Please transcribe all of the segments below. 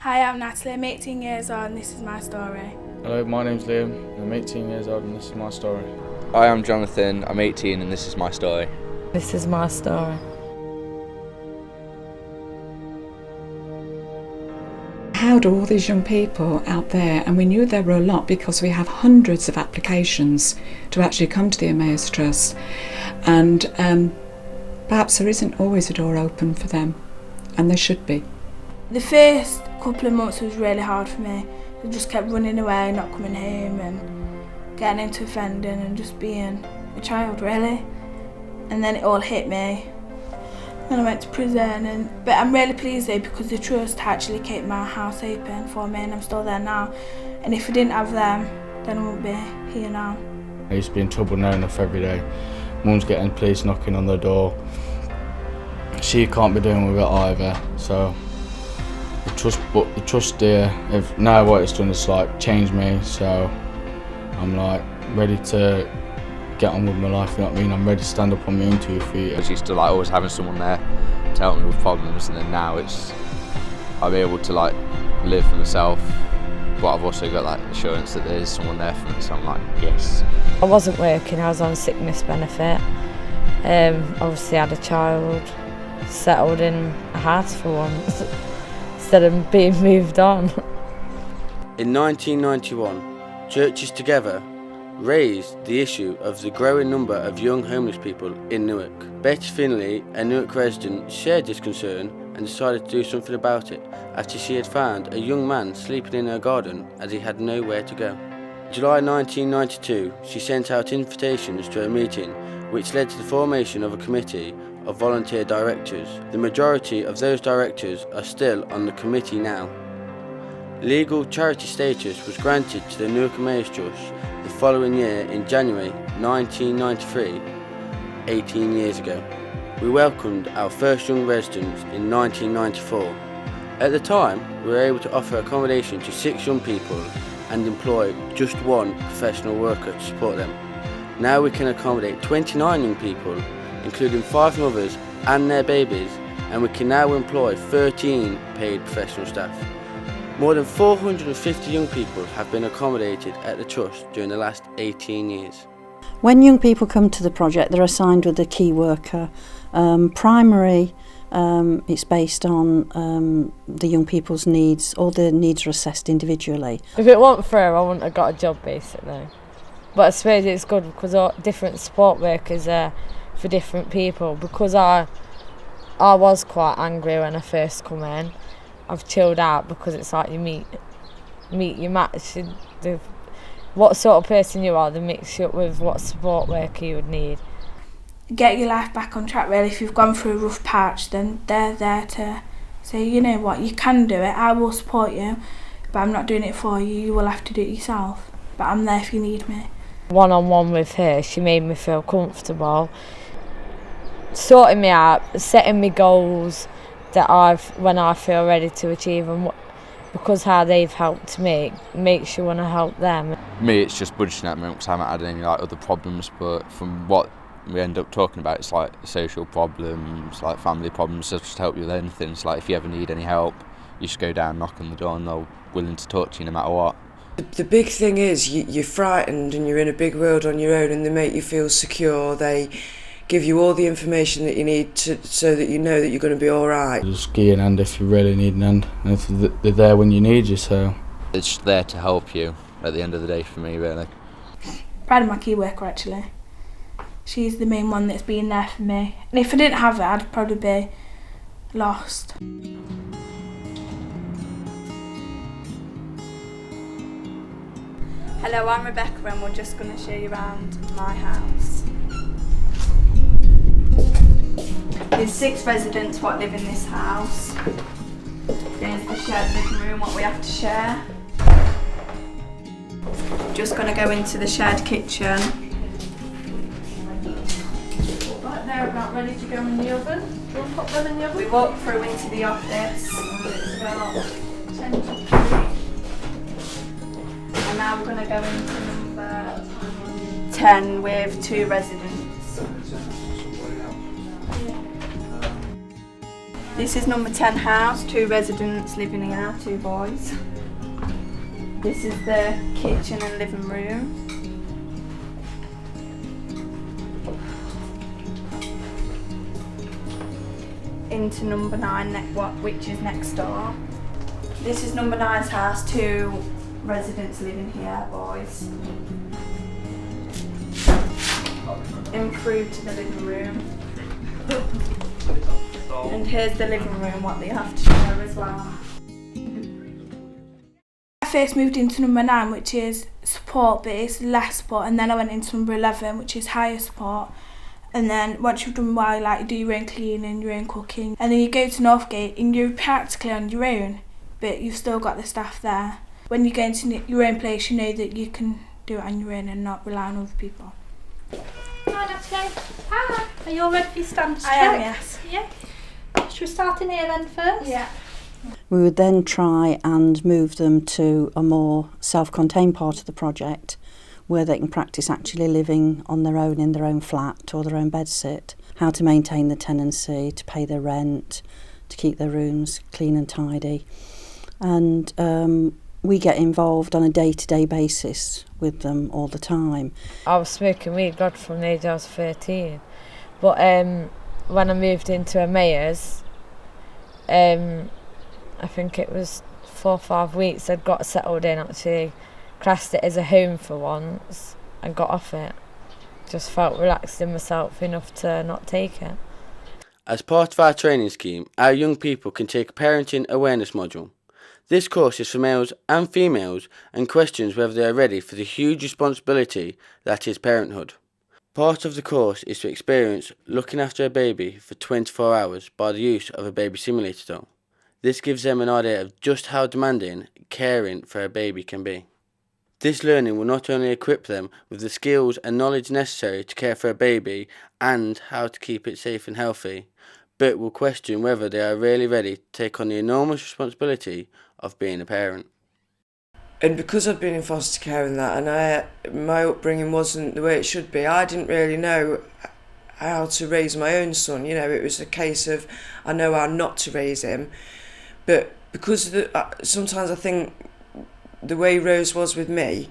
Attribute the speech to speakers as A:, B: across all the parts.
A: Hi, I'm Natalie, I'm 18 years old and this is my story.
B: Hello, my name's Liam, I'm 18 years old and this is my story.
C: Hi, I'm Jonathan, I'm 18 and this is my story.
D: This is my story.
E: How do all these young people out there, and we knew there were a lot because we have hundreds of applications to actually come to the Emmaus Trust, and perhaps there isn't always a door open for them, and there should be.
A: The first couple of months was really hard for me. I just kept running away, not coming home and getting into offending and just being a child really. And then it all hit me. Then I went to prison, but I'm really pleased though because the trust actually kept my house open for me and I'm still there now. And if I didn't have them, then I wouldn't be here now.
B: I used to be in trouble now enough every day. Mum's getting police knocking on the door. She can't be doing with it either, so the trust here, now what it's done is like changed me, so I'm like ready to get on with my life, you know what I mean? I'm ready to stand up on my own 2 feet.
C: I was used to like always having someone there to help me with problems, and then now I'm able to like live for myself, but I've also got that assurance that there's someone there for me, so I'm like, yes.
D: I wasn't working, I was on sickness benefit. Obviously had a child, settled in a house for once, instead of being moved on.
F: In 1991, Churches Together raised the issue of the growing number of young homeless people in Newark. Betty Finley, a Newark resident, shared this concern and decided to do something about it after she had found a young man sleeping in her garden as he had nowhere to go. In July 1992, she sent out invitations to a meeting which led to the formation of a committee of volunteer directors. The majority of those directors are still on the committee now. Legal charity status was granted to the Newark Emmaus Trust the following year in January 1993, 18 years ago. We welcomed our first young residents in 1994. At the time, we were able to offer accommodation to 6 young people and employ just 1 professional worker to support them. Now we can accommodate 29 young people, including 5 mothers and their babies, and we can now employ 13 paid professional staff. More than 450 young people have been accommodated at the Trust during the last 18 years.
G: When young people come to the project, they're assigned with a key worker. Primary, it's based on the young people's needs. All the needs are assessed individually.
D: If it weren't for her, I wouldn't have got a job basically. But I suppose it's good because all different support workers are for different people. Because I was quite angry when I first come in. I've chilled out because it's like you meet your match. What sort of person you are, they mix you up with what support worker you would need.
A: Get your life back on track really. If you've gone through a rough patch, then they're there to say, you know what, you can do it, I will support you, but I'm not doing it for you, you will have to do it yourself. But I'm there if you need me.
D: One-on-one with her, she made me feel comfortable, sorting me out, setting me goals that when I feel ready to achieve them, because how they've helped me makes you want to help them.
C: Me, it's just budgeting at the moment because I haven't had any like other problems, but from what we end up talking about, it's like social problems, like family problems, they'll just help you with anything. It's like if you ever need any help, you just go down, knock on the door and they're willing to talk to you no matter what.
H: The big thing is you're frightened and you're in a big world on your own, and they make you feel secure. They give you all the information that you need so that you know that you're going to be all right.
B: Just give you an hand if you really need an hand, and if they're there when you need you, so.
C: It's there to help you at the end of the day for me, really.
A: Proud of my key worker actually. She's the main one that's been there for me. And if I didn't have her, I'd probably be lost.
I: Hello, I'm Rebecca and we're just going to show you around my house. There's 6 residents what live in this house. There's the shared living room, what we have to share. Just going to go into the shared kitchen. Right, they're about ready to go in the oven. Do you want to pop them in the oven? We walk through into the office. It's about 10 to 3. And now we're going to go into number 10 with 2 residents.
A: This is number 10 house, 2 residents living here, 2 boys. This is the kitchen and living room. Into number 9, which is next door. This is number 9's house, 2 residents living here, boys. In through to the living room. And here's the living room, what they have to share as well. I first moved into number 9, which is support based, less support, and then I went into number 11, which is higher support. And then once you've done well, like you do your own cleaning, your own cooking, and then you go to Northgate and you're practically on your own, but you've still got the staff there. When you go into your own place, you know that you can do it on your own and not rely on other people.
I: Hi, Natalie. Hi. Are you all ready for your standards check?
A: I am, yes.
I: Yeah. Should we start in here then first?
A: Yeah.
G: We would then try and move them to a more self-contained part of the project where they can practice actually living on their own in their own flat or their own bedsit, how to maintain the tenancy, to pay their rent, to keep their rooms clean and tidy. And we get involved on a day-to-day basis with them all the time.
D: I was smoking weed, God, from the age I was 13. But when I moved into emmaus, I think it was 4 or 5 weeks, I'd got settled in, actually classed it as a home for once and got off it. Just felt relaxed in myself enough to not take it.
F: As part of our training scheme, our young people can take a parenting awareness module. This course is for males and females and questions whether they are ready for the huge responsibility that is parenthood. Part of the course is to experience looking after a baby for 24 hours by the use of a baby simulator doll. This gives them an idea of just how demanding caring for a baby can be. This learning will not only equip them with the skills and knowledge necessary to care for a baby and how to keep it safe and healthy, but will question whether they are really ready to take on the enormous responsibility of being a parent.
H: And because I've been in foster care and that, and my upbringing wasn't the way it should be, I didn't really know how to raise my own son. You know, it was a case of I know how not to raise him, but because sometimes I think the way Rose was with me,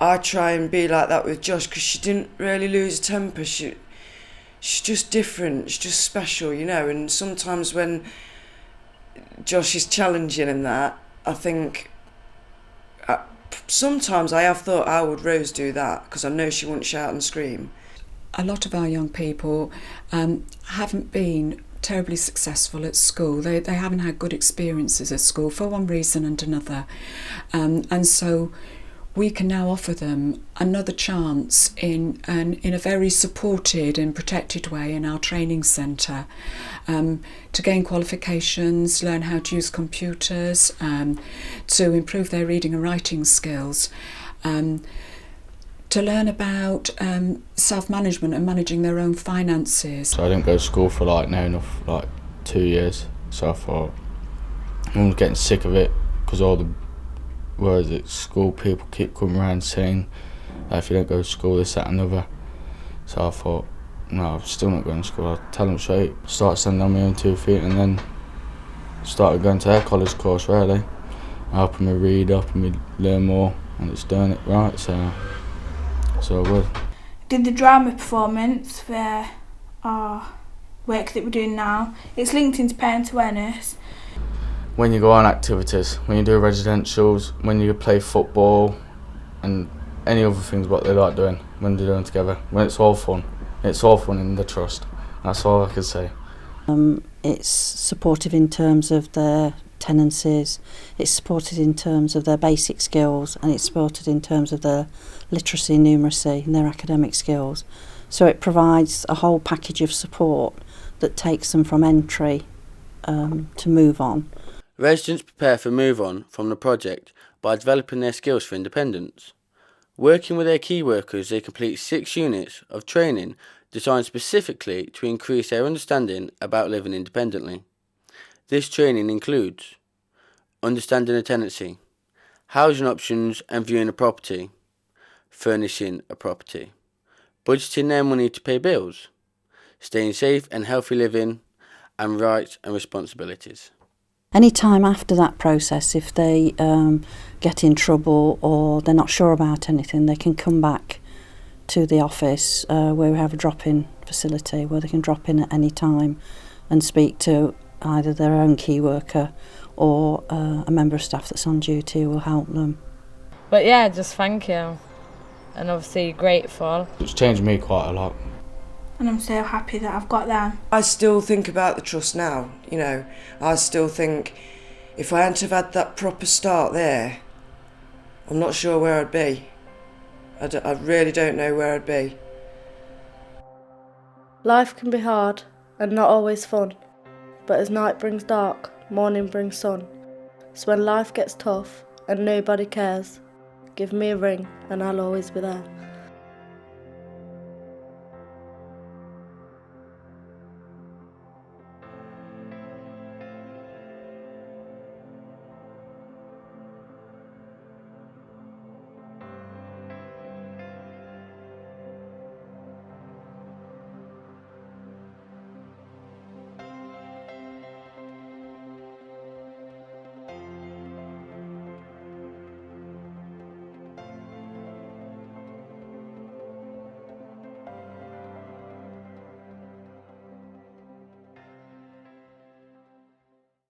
H: I try and be like that with Josh, because she didn't really lose her temper. She's just different, she's just special, you know. And sometimes when Josh is challenging and that, I think sometimes I have thought, how would Rose do that? Because I know she wouldn't shout and scream.
E: A lot of our young people haven't been terribly successful at school. They haven't had good experiences at school for one reason and another. And so we can now offer them another chance in a very supported and protected way in our training centre, to gain qualifications, learn how to use computers, to improve their reading and writing skills, to learn about self-management and managing their own finances.
B: So I didn't go to school for near enough 2 years, so I thought I was getting sick of it because all the school people keep coming around saying that if you don't go to school this, that and other. So I thought, no, I'm still not going to school. I'll tell them straight. Started standing on my own 2 feet and then started going to their college course really, helping me read, helping me learn more, and it's doing it right, so good.
A: Did the drama performance for our work that we're doing now. It's linked into parent awareness.
B: When you go on activities, when you do residentials, when you play football and any other things what they like doing, when they're doing together, when it's all fun in the trust. That's all I can say.
G: It's supportive in terms of their tenancies, it's supported in terms of their basic skills, and it's supported in terms of their literacy, numeracy and their academic skills. So it provides a whole package of support that takes them from entry to move on.
F: Residents prepare for move on from the project by developing their skills for independence. Working with their key workers, they complete 6 units of training designed specifically to increase their understanding about living independently. This training includes understanding a tenancy, housing options and viewing a property, furnishing a property, budgeting their money to pay bills, staying safe and healthy living, and rights and responsibilities.
G: Any time after that process, if they get in trouble or they're not sure about anything, they can come back to the office where we have a drop-in facility where they can drop in at any time and speak to either their own key worker or a member of staff that's on duty who will help them.
D: But yeah, just thank you, and obviously grateful.
B: It's changed me quite a lot.
A: And I'm so happy that I've got them.
H: I still think about the trust now, you know. I still think if I hadn't have had that proper start there, I'm not sure where I'd be. I really don't know where I'd be.
J: Life can be hard and not always fun, but as night brings dark, morning brings sun. So when life gets tough and nobody cares, give me a ring and I'll always be there.